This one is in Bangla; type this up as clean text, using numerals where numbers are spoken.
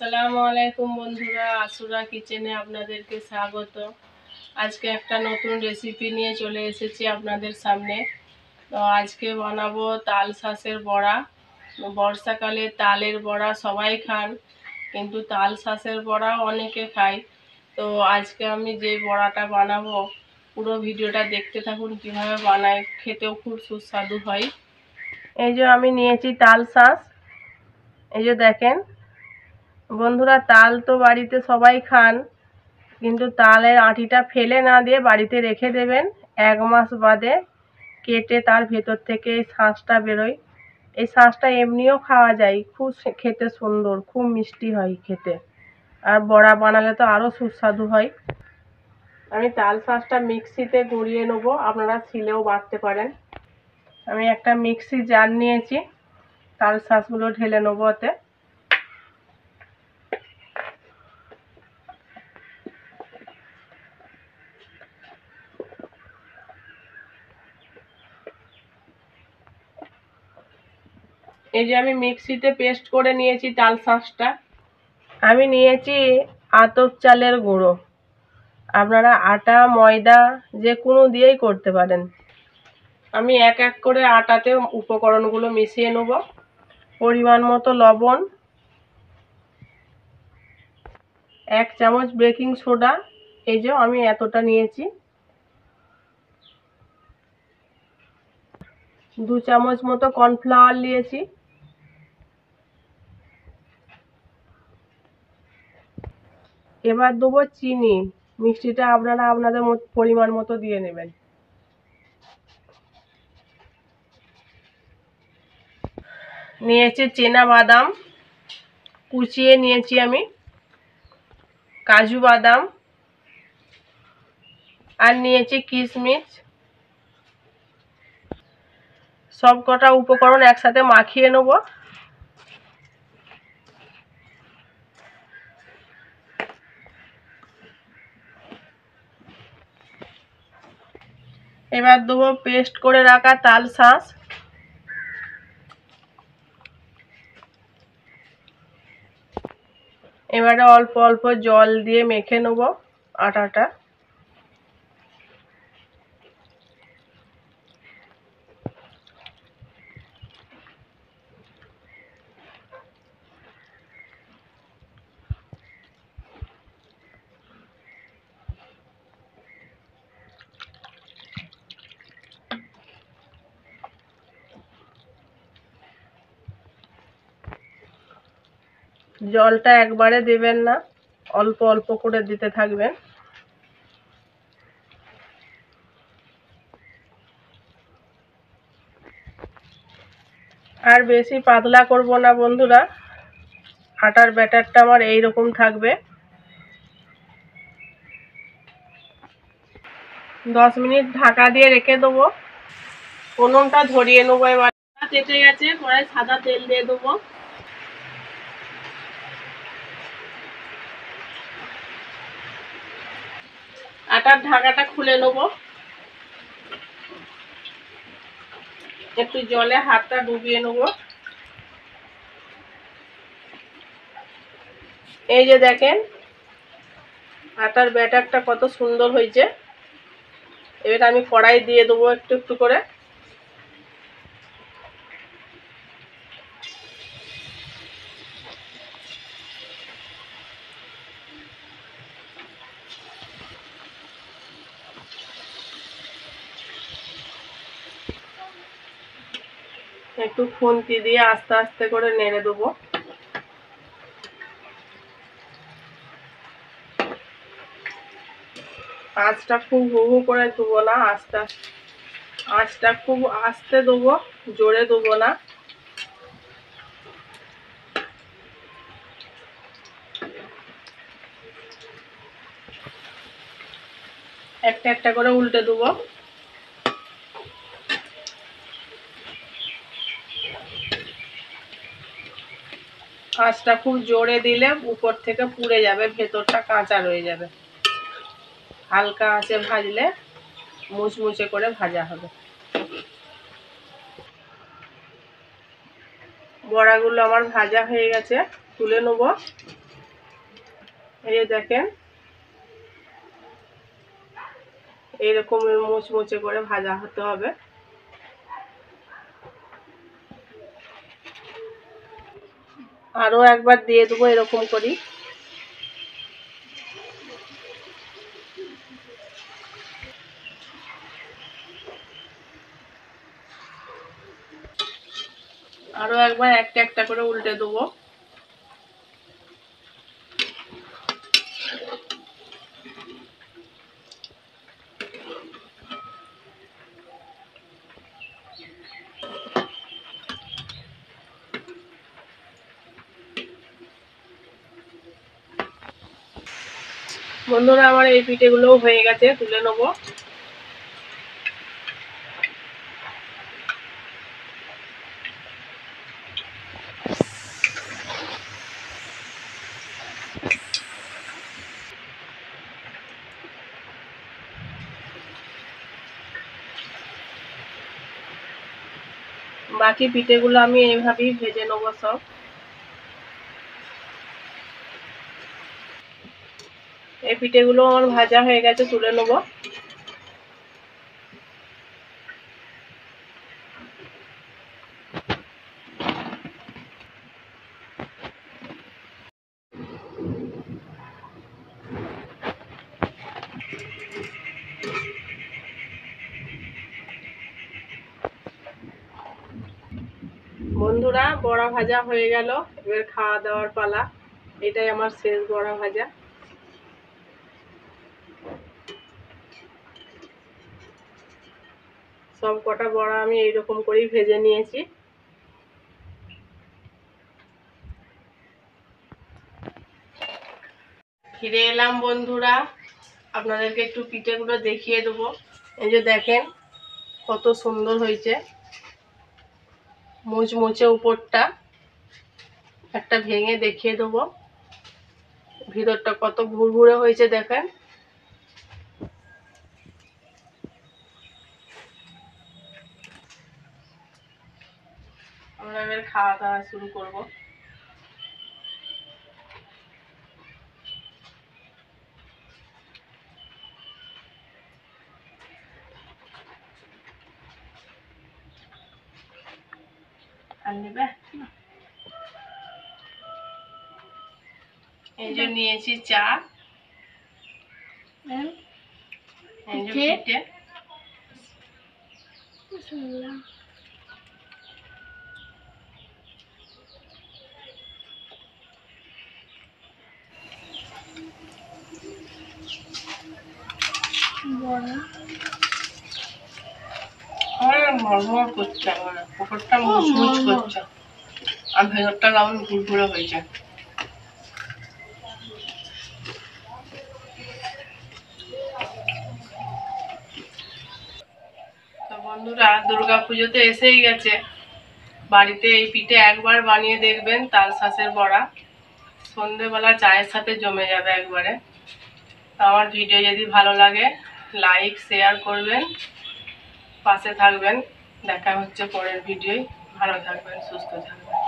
আসসালামু আলাইকুম বন্ধুরা, আসুরা কিচেনে আপনাদেরকে স্বাগত। আজকে একটা নতুন রেসিপি নিয়ে চলে এসেছি আপনাদের সামনে। তো আজকে বানাবো তাল শাঁসের বড়া। বর্ষাকালে তালের বড়া সবাই খান, কিন্তু তাল শাঁসের বড়া অনেকে খায়। তো আজকে আমি যে বড়াটা বানাবো, পুরো ভিডিওটা দেখতে থাকুন কিভাবে বানাই, খেতেও খুব সুস্বাদু হয়। এই যে আমি নিয়েছি তাল শাঁস, এই যে দেখেন বন্ধুরা, তাল তো বাড়িতে সবাই খান, কিন্তু তালের আঁটিটা ফেলে না দিয়ে বাড়িতে রেখে দেবেন। 1 মাস বাদে কেটে তার ভেতর থেকে এই শাঁসটা বেরোয়। এই শাঁসটা এমনিও খাওয়া যায়, খুব খেতে সুন্দর, খুব মিষ্টি হয় খেতে, আর বড়া বানালে তো আরও সুস্বাদু হয়। আমি তাল শাঁসটা মিক্সিতে গুঁড়িয়ে নেবো, আপনারা শিলেও বাটতে পারেন। আমি একটা মিক্সি জার নিয়েছি, তাল শাঁসগুলো ঢেলে নেবো ওতে। এই যে আমি মিক্সিতে পেস্ট করে নিয়েছি তাল শাঁসটা। আমি নিয়েছি আতপ চালের গুঁড়ো, আপনারা আটা ময়দা যে কোনো দিয়েই করতে পারেন। আমি এক এক করে আটাতে উপকরণগুলো মিশিয়ে নেব। পরিমাণ মতো লবণ, 1 চামচ বেকিং সোডা, এই যে আমি এতটা নিয়েছি, 2 চামচ মতো কর্নফ্লাওয়ার নিয়েছি, এবার দেবো চিনি। মিষ্টিটা আপনারা আপনাদের পরিমাণ মতো দিয়ে নেবেন। নিয়েছি চেনা বাদাম কুচিয়ে নিয়েছি, আমি কাজু বাদাম, আর নিয়েছি কিশমিশ। সব কটা উপকরণ একসাথে মাখিয়ে নেব। এবার দেবো পেস্ট করে রাখা তাল শাঁস। এবারে অল্প অল্প জল দিয়ে মেখে নেব আটাটা। জলটা একবারে দেবেন না, অল্প অল্প করে দিতে থাকবেন। আর বেশি পাতলা করব না বন্ধুরা, আটার ব্যাটারটা আমার এইরকম থাকবে। 10 মিনিট ঢাকা দিয়ে রেখে দেবো। উনুনটা ধরিয়ে নেবো। এবার তেতে গেছে, কড়াই সাদা তেল দিয়ে দেবো। আটার ঢাকাটা খুলে নেব। একটু জলে হাতটা ডুবিয়ে নেব। এই যে দেখেন আটার ব্যাটারটা কত সুন্দর হয়েছে। এবার আমি কড়াই দিয়ে দেবো একটু একটু করে। একটু খুন্তি দিয়ে আস্তে আস্তে করে নেড়ে দেবো। আঁচটা খুব হু হু করে দেবো না, আঁচটা খুব আস্তে দেবো, জোরে দেবো না। একটা একটা করে উল্টে দেবো। আঁচটা খুব জোরে দিলে উপর থেকে পুড়ে যাবে, ভেতরটা কাঁচা রয়ে যাবে। হালকা আঁচে ভাজলে মুচমুচে করে ভাজা হবে। বড়াগুলো আমার ভাজা হয়ে গেছে, তুলে নেব। এই যে দেখেন এইরকম মুচমুচে করে ভাজা হতে হবে। আরো একবার দিয়ে দেবো এরকম করি। আরো একবার একটা একটা করে উল্টে দেবো। বন্ধুরা আমার এই পিঠেগুলোও হয়ে গেছে, তুলে নেবো। বাকি পিঠেগুলো আমি এইভাবেই ভেজে নেবো সব। এই পিঠেগুলো আমার ভাজা হয়ে গেছে, তুলে নেবো। বন্ধুরা বড়া ভাজা হয়ে গেল, এবার খাওয়া দাওয়ার পালা। এটাই আমার শেষ বড়া ভাজা। সব কটা বড়া আমি এইরকম করেই ভেজে নিয়েছি। ফিরে এলাম বন্ধুরা, আপনাদেরকে একটু পিঠেগুলো দেখিয়ে দেবো। এই যে দেখেন কত সুন্দর হয়েছে, মুচমুচে উপরটা। একটা ভেঙে দেখিয়ে দেবো ভিতরটা কত ভুরভুরে হয়েছে দেখেন। আমরা এবার খাওয়া দাওয়া শুরু করবো। আর নেবে? এই যে নিয়েছি চা, এই যে পিঠে। মরমর করছে, আমার উপরটা মুচমুচ করছে আর ভেতরটা কেমন ভুরভুরে হয়েছে। তো বন্ধুরা দুর্গাপুজোতে এসেই গেছে, বাড়িতে এই পিঠে একবার বানিয়ে দেখবেন, তালশাঁসের বড়া। সন্ধেবেলা চায়ের সাথে জমে যাবে একবারে। তো আমার ভিডিও যদি ভালো লাগে লাইক শেয়ার করবেন, পাশে থাকবেন। দেখা হচ্ছে পরের ভিডিওয়। ভালো থাকবেন, সুস্থ থাকবেন।